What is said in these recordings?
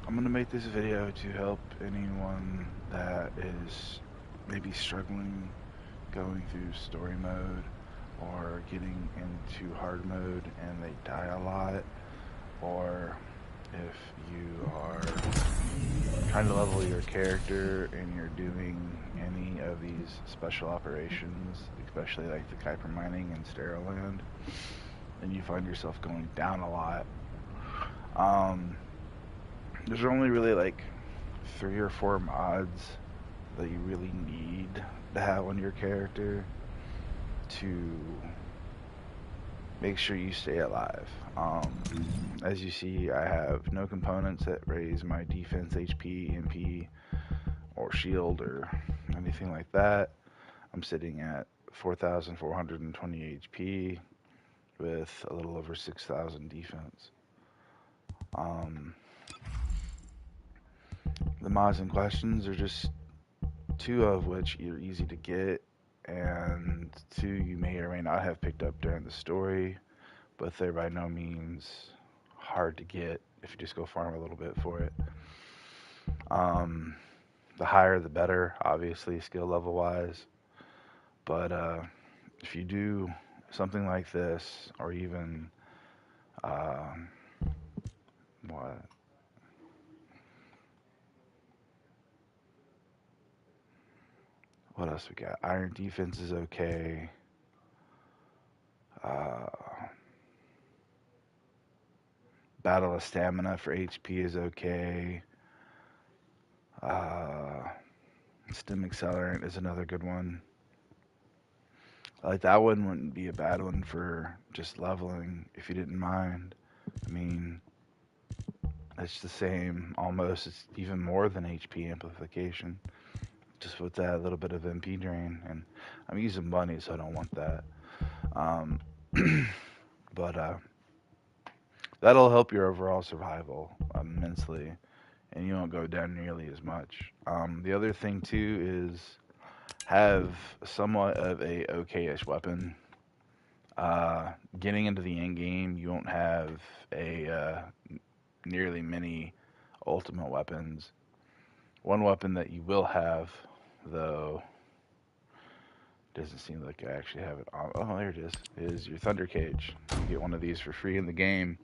I'm going to make this video to help anyone that is maybe struggling going through story mode or getting into hard mode and they die a lot, or if you are trying to level your character and you're doing any of these special operations, especially like the Kuiper mining and Sterilland, and you find yourself going down a lot. There's only really like 3 or 4 mods that you really need to have on your character to make sure you stay alive. As you see, I have no components that raise my defense, HP, MP, or shield, or anything like that. I'm sitting at 4,420 HP with a little over 6,000 defense. The mods in questions are just 2 of which are easy to get, and 2 you may or may not have picked up during the story, but they're by no means hard to get if you just go farm a little bit for it. The higher the better, obviously, skill level wise. But if you do something like this, or even what what else we got? Iron defense is okay. Battle of stamina for HP is okay. Stim accelerant is another good one. Like that one wouldn't be a bad one for just leveling if you didn't mind. I mean, it's the same almost. It's even more than HP amplification. Just with that little bit of MP drain, and I'm using bunny, so I don't want that. But that'll help your overall survival immensely, and you won't go down nearly as much. The other thing too is have somewhat of a okay-ish weapon. Getting into the end game, you won't have a nearly many ultimate weapons. One weapon that you will have, though, doesn't seem like I actually have it on. Oh, there it is your Thunder Cage. You get one of these for free in the game.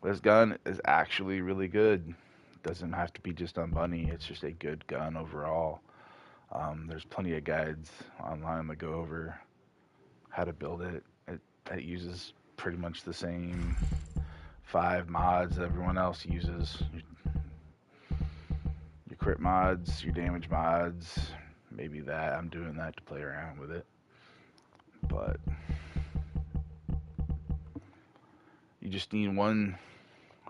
This gun is actually really good. It doesn't have to be just on bunny. It's just a good gun overall. There's plenty of guides online that go over how to build it. It uses pretty much the same 5 mods everyone else uses. Your crit mods, your damage mods, maybe that. I'm doing that to play around with it. But you just need one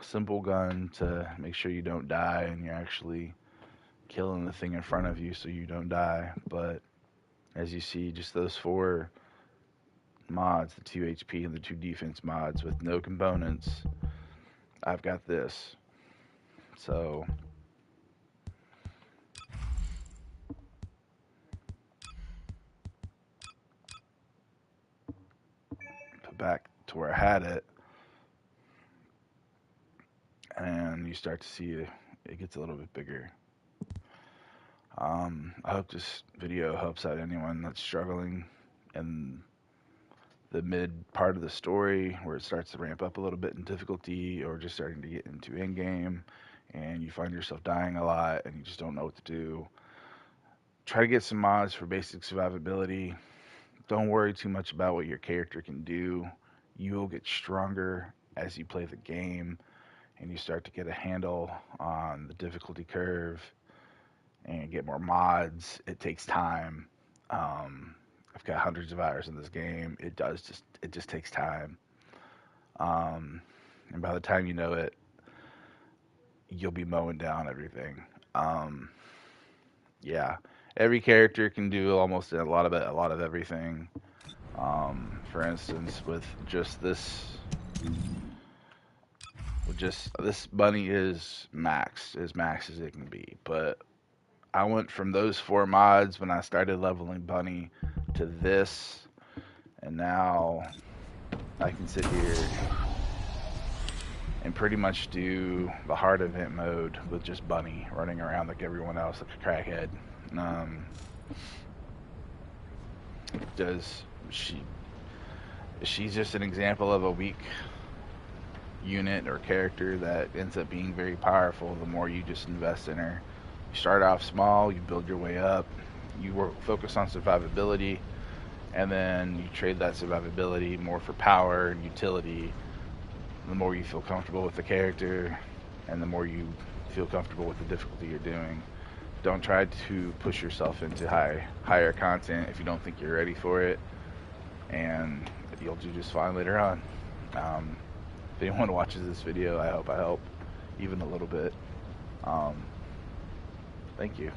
simple gun to make sure you don't die and you're actually killing the thing in front of you so you don't die. But as you see, just those 4 mods, the 2 HP and the 2 defense mods with no components, I've got this. So put back to where I had it, and you start to see it gets a little bit bigger. I hope this video helps out anyone that's struggling in the mid part of the story where it starts to ramp up a little bit in difficulty, or just starting to get into end game and you find yourself dying a lot and you just don't know what to do. Try to get some mods for basic survivability. Don't worry too much about what your character can do. You will get stronger as you play the game and you start to get a handle on the difficulty curve and get more mods. It takes time. I've got hundreds of hours in this game. It just takes time. And by the time you know it, you'll be mowing down everything. Yeah, every character can do almost a lot of everything. For instance, with this bunny is max as it can be. But I went from those 4 mods when I started leveling bunny to this, and now I can sit here and pretty much do the hard event mode with just Bunny running around like everyone else, like a crackhead. Um, does she's just an example of a weak unit or character that ends up being very powerful the more you just invest in her. You start off small, you build your way up, you focus on survivability, and then you trade that survivability more for power and utility. The more you feel comfortable with the character, and the more you feel comfortable with the difficulty you're doing. Don't try to push yourself into higher content if you don't think you're ready for it, and you'll do just fine later on. If anyone watches this video, I hope I help even a little bit. Thank you.